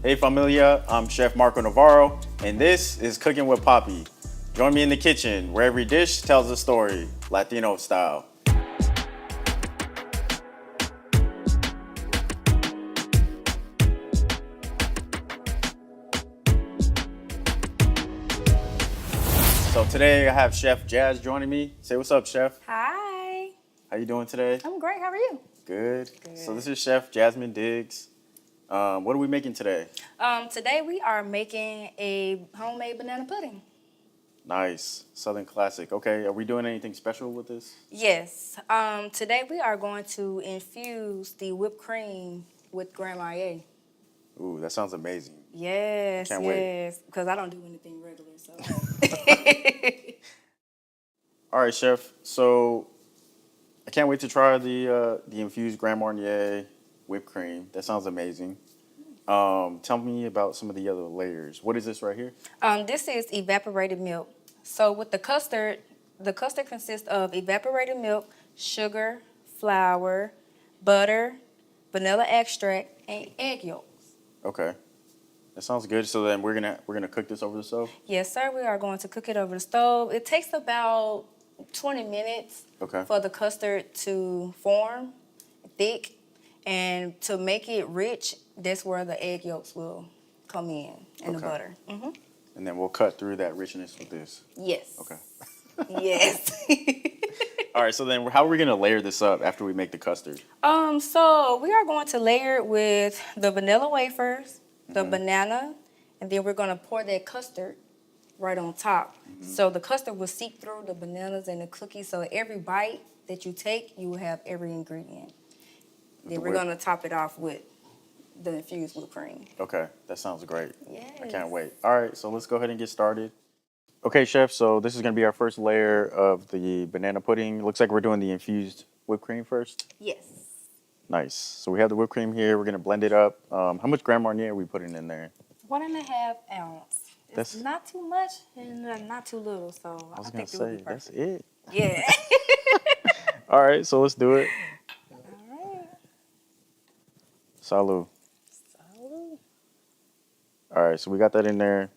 Hey familia, I'm Chef Marco Navarro, and this is Cooking with Papi. Join me in the kitchen, where every dish tells a story, Latino style. So today I have Chef Jazz joining me. Say what's up, Chef. Hi. How you doing today? I'm great. How are you? Good. So this is Chef Jasmine Diggs. What are we making today? Today we are making a homemade banana pudding. Nice. Southern classic. Okay, are we doing anything special with this? Yes. Today we are going to infuse the whipped cream with Grand Marnier. Ooh, that sounds amazing. Yes, Can't wait. yes. Because I don't do anything regular, so. All right, Chef. So I can't wait to try the infused Grand Marnier whipped cream. That sounds amazing. Tell me about some of the other layers. What is this right here? This is evaporated milk. So with the custard consists of evaporated milk, sugar, flour, butter, vanilla extract, and egg yolks. Okay, that sounds good. So then we're gonna cook this over the stove. Yes, sir. We are going to cook it over the stove. It takes about 20 minutes for the custard to form thick, and to make it rich, that's where the egg yolks will come in and the butter. Mm-hmm. And then we'll cut through that richness with this. Yes. Okay. Yes. All right. So then, how are we gonna layer this up after we make the custard? So we are going to layer it with the vanilla wafers, the banana, and then we're going to pour that custard right on top. So the custard will seep through the bananas and the cookies. So every bite that you take, you will have every ingredient. Then we're going to top it off with the infused whipped cream. Okay, that sounds great. Yes. I can't wait. All right, so let's go ahead and get started. Okay, Chef, so this is going to be our first layer of the banana pudding. Looks like we're doing the infused whipped cream first. Yes. Nice. So we have the whipped cream here. We're going to blend it up. How much Grand Marnier are we putting in there? 1.5 ounce. It's not too much and not too little, so I was think going to it will be say, perfect. that's it. Yeah. All right, so let's do it. All right. Salud. Salud. All right, so we got that in there.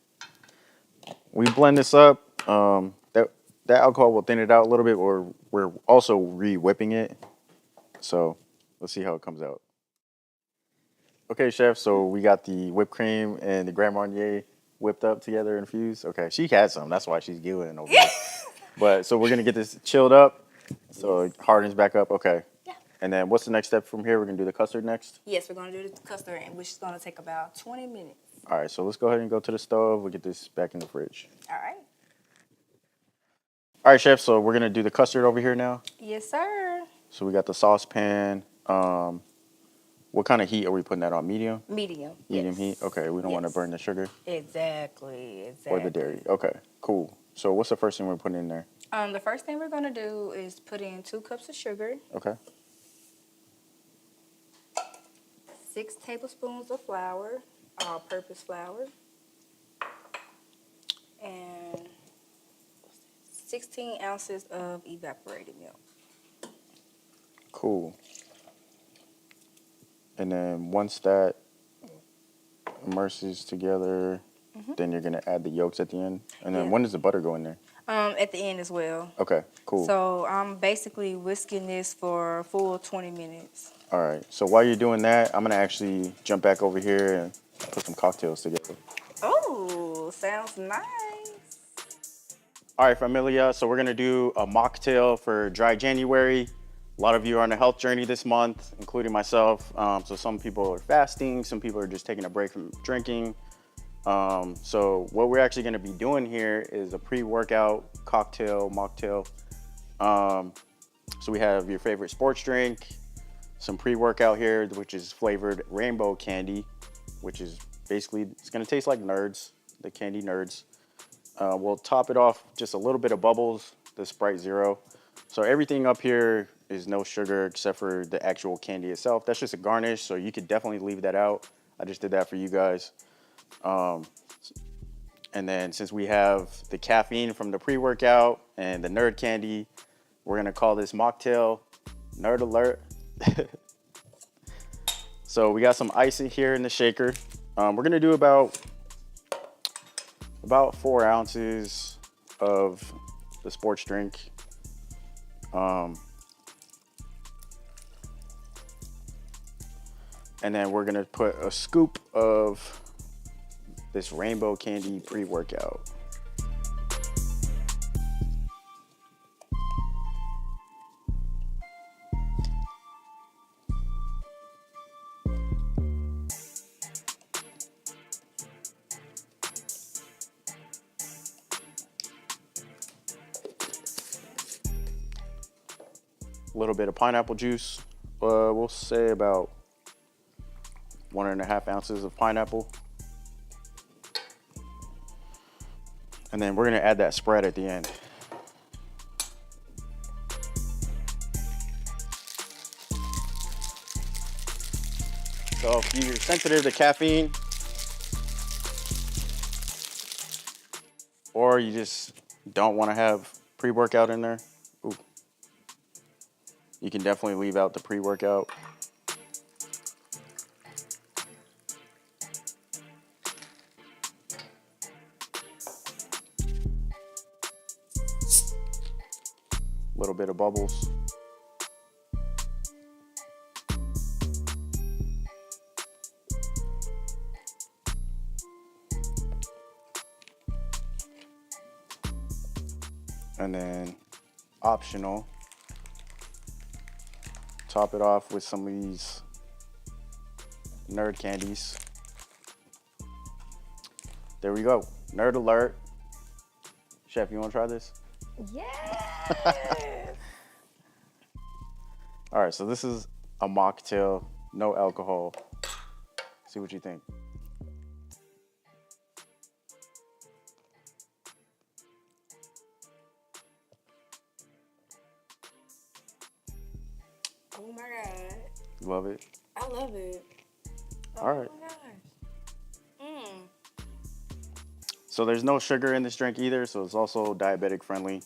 We blend this up. That alcohol will thin it out a little bit, or we're also re-whipping it. So let's see how it comes out. Okay, Chef, so we got the whipped cream and the Grand Marnier whipped up together, infused. Okay, she had some. That's why she's giggling over there. But so we're going to get this chilled up so it hardens back up. Okay. Yeah. And then what's the next step from here? We're going to do the custard next? Yes, we're going to do the custard, which is going to take about 20 minutes. All right, so let's go ahead and go to the stove. We'll get this back in the fridge. All right. All right, Chef, so we're going to do the custard over here now. Yes, sir. So we got the saucepan. What kind of heat are we putting that on? Medium? Medium. Medium heat? Okay, we don't want to burn the sugar. Exactly. Or the dairy. Okay, cool. So what's the first thing we're putting in there? The first thing we're going to do is put in 2 cups of sugar. Okay. 6 tablespoons of flour, all-purpose flour. And 16 ounces of evaporated milk. Cool. And then once that immerses together, then you're going to add the yolks at the end. And then when does the butter go in there? At the end as well. Okay, cool. So I'm basically whisking this for a full 20 minutes. All right. So while you're doing that, I'm going to actually jump back over here and put some cocktails together. Oh, sounds nice. All right, familia. So we're going to do a mocktail for dry January. A lot of you are on a health journey this month, including myself. So some people are fasting. Some people are just taking a break from drinking. So what we're actually going to be doing here is a pre-workout cocktail, mocktail. So we have your favorite sports drink, some pre-workout here, which is flavored rainbow candy, which is basically, it's going to taste like Nerds, the candy Nerds. We'll top it off just a little bit of bubbles, the Sprite Zero. So everything up here is no sugar except for the actual candy itself. That's just a garnish, so you could definitely leave that out. I just did that for you guys. And then since we have the caffeine from the pre-workout and the Nerd candy, we're gonna call this mocktail Nerd Alert. So we got some ice in here in the shaker. We're gonna do about 4 ounces of the sports drink. And then we're gonna put a scoop of this rainbow candy pre-workout. A little bit of pineapple juice. We'll say about 1.5 ounces of pineapple. And then we're gonna add that spread at the end. So if you're sensitive to caffeine, or you just don't wanna have pre-workout in there, you can definitely leave out the pre-workout. A little bit of bubbles. And then optional, top it off with some of these nerd candies. There we go, nerd alert. Chef, you wanna try this? Yes. All right, so this is a mocktail, no alcohol. See what you think. Oh my God. Love it? I love it. All right. Oh my gosh. So there's no sugar in this drink either, so it's also diabetic friendly.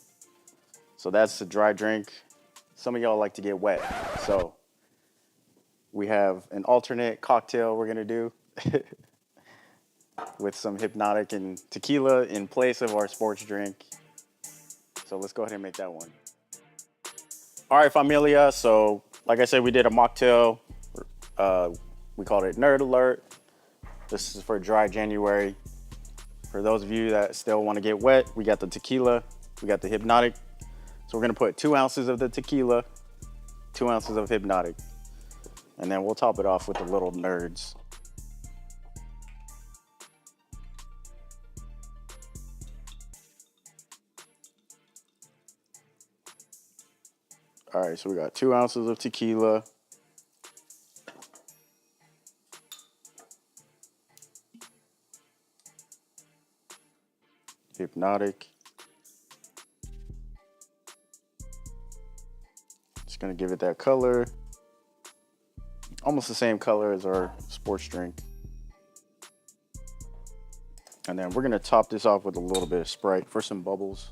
So that's a dry drink. Some of y'all like to get wet. So we have an alternate cocktail we're gonna do with some hypnotic and tequila in place of our sports drink. So let's go ahead and make that one. All right, familia. So like I said, we did a mocktail. We called it Nerd Alert. This is for dry January. For those of you that still want to get wet, we got the tequila, we got the hypnotic. So we're gonna put 2 ounces of the tequila, 2 ounces of hypnotic, and then we'll top it off with the little nerds. All right, so we got 2 ounces of tequila. Hypnotic. Just gonna give it that color. Almost the same color as our sports drink. And then we're gonna top this off with a little bit of Sprite for some bubbles.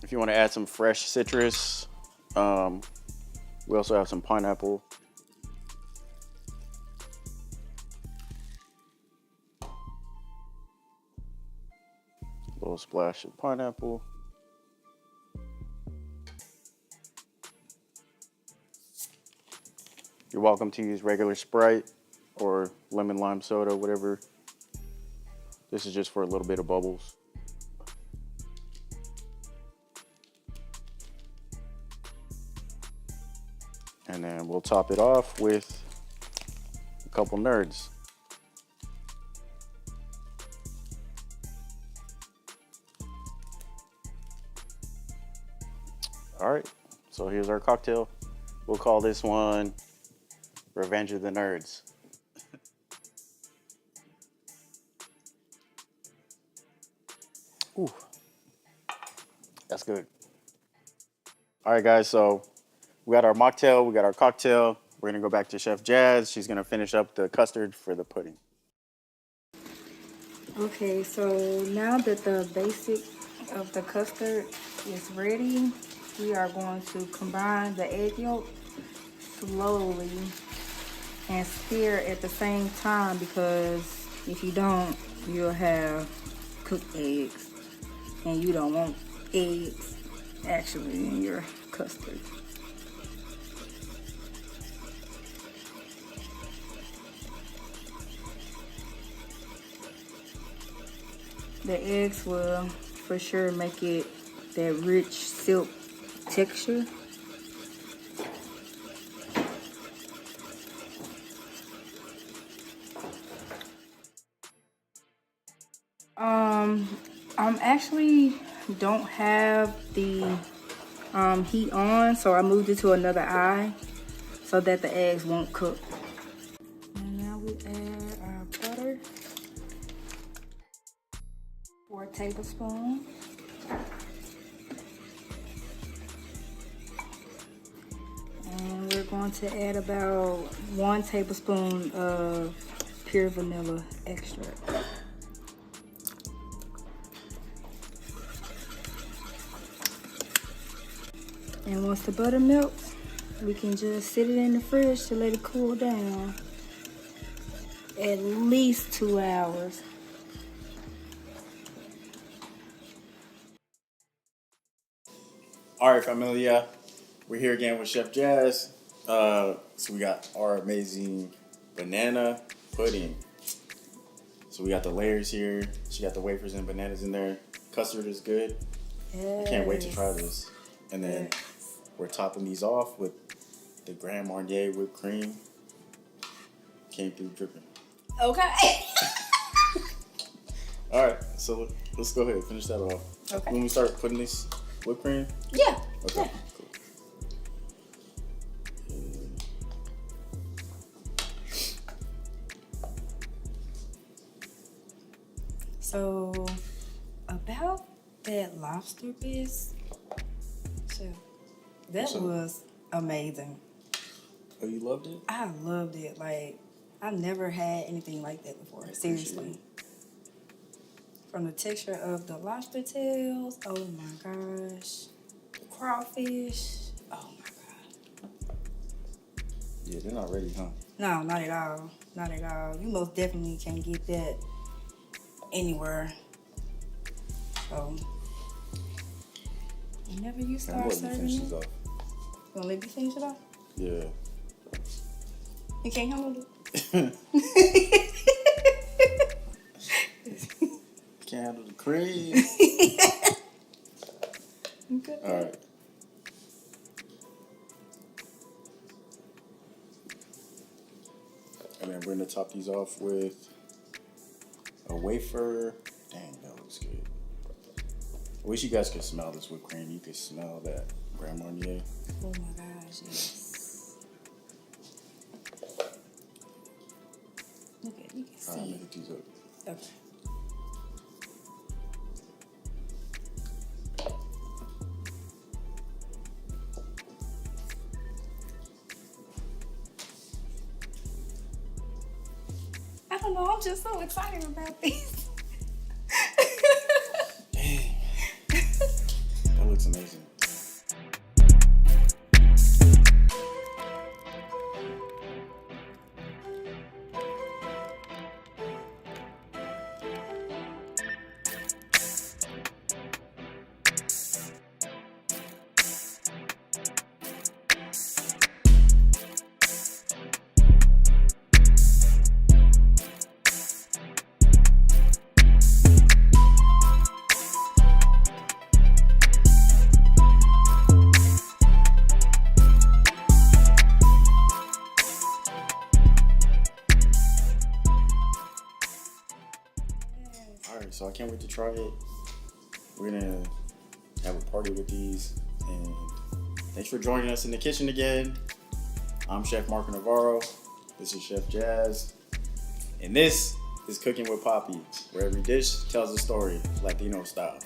If you want to add some fresh citrus, we also have some pineapple. A little splash of pineapple. You're welcome to use regular Sprite or lemon lime soda, whatever. This is just for a little bit of bubbles. And then we'll top it off with a couple nerds. All right, so here's our cocktail. We'll call this one Revenge of the Nerds. Ooh, that's good. All right, guys, so we got our mocktail, we got our cocktail. We're gonna go back to Chef Jazz. She's gonna finish up the custard for the pudding. Okay, so now that the basic of the custard is ready. We are going to combine the egg yolk slowly and stir at the same time, because if you don't, you'll have cooked eggs, and you don't want eggs actually in your custard. The eggs will for sure make it that rich silk texture. I'm actually don't have the heat on, so I moved it to another eye so that the eggs won't cook. And now we add our butter, 4 tablespoons. And we're going to add about 1 tablespoon of pure vanilla extract. And once the butter melts, we can just sit it in the fridge to let it cool down. At least 2 hours. All right, familia. We're here again with Chef Jazz. So we got our amazing banana pudding. So we got the layers here. She got the wafers and bananas in there. Custard is good. Yes. I can't wait to try this. And then we're topping these off with the Grand Marnier whipped cream. Came through dripping. Okay. All right, so let's go ahead and finish that off. Okay. When we start putting this whipped cream? Yeah. Okay, Yeah. cool. So, about that lobster piece, that was amazing. Oh, you loved it? I loved it. Like, I've never had anything like that before. Seriously. From the texture of the lobster tails, oh my gosh. The crawfish, oh my god. Yeah, they're not ready, huh? No, not at all. Not at all. You most definitely can't get that anywhere. So, whenever you start serving finish it, this off. you want to let me finish it off? Yeah. You can't handle it? Can't handle the cream. Okay. All right. And then we're gonna top these off with a wafer. Dang, that looks good. I wish you guys could smell this whipped cream. You could smell that Grand Marnier. Oh my gosh, yes. Look at, you can see. All right, I'm gonna hit these up. Okay. I don't know, I'm just so excited about these. Dang. That looks amazing. Alright, so I can't wait to try it. We're gonna have a party with these, and thanks for joining us in the kitchen again. I'm Chef Marco Navarro. This is Chef Jazz, and this is Cooking with Papi, where every dish tells a story, Latino style.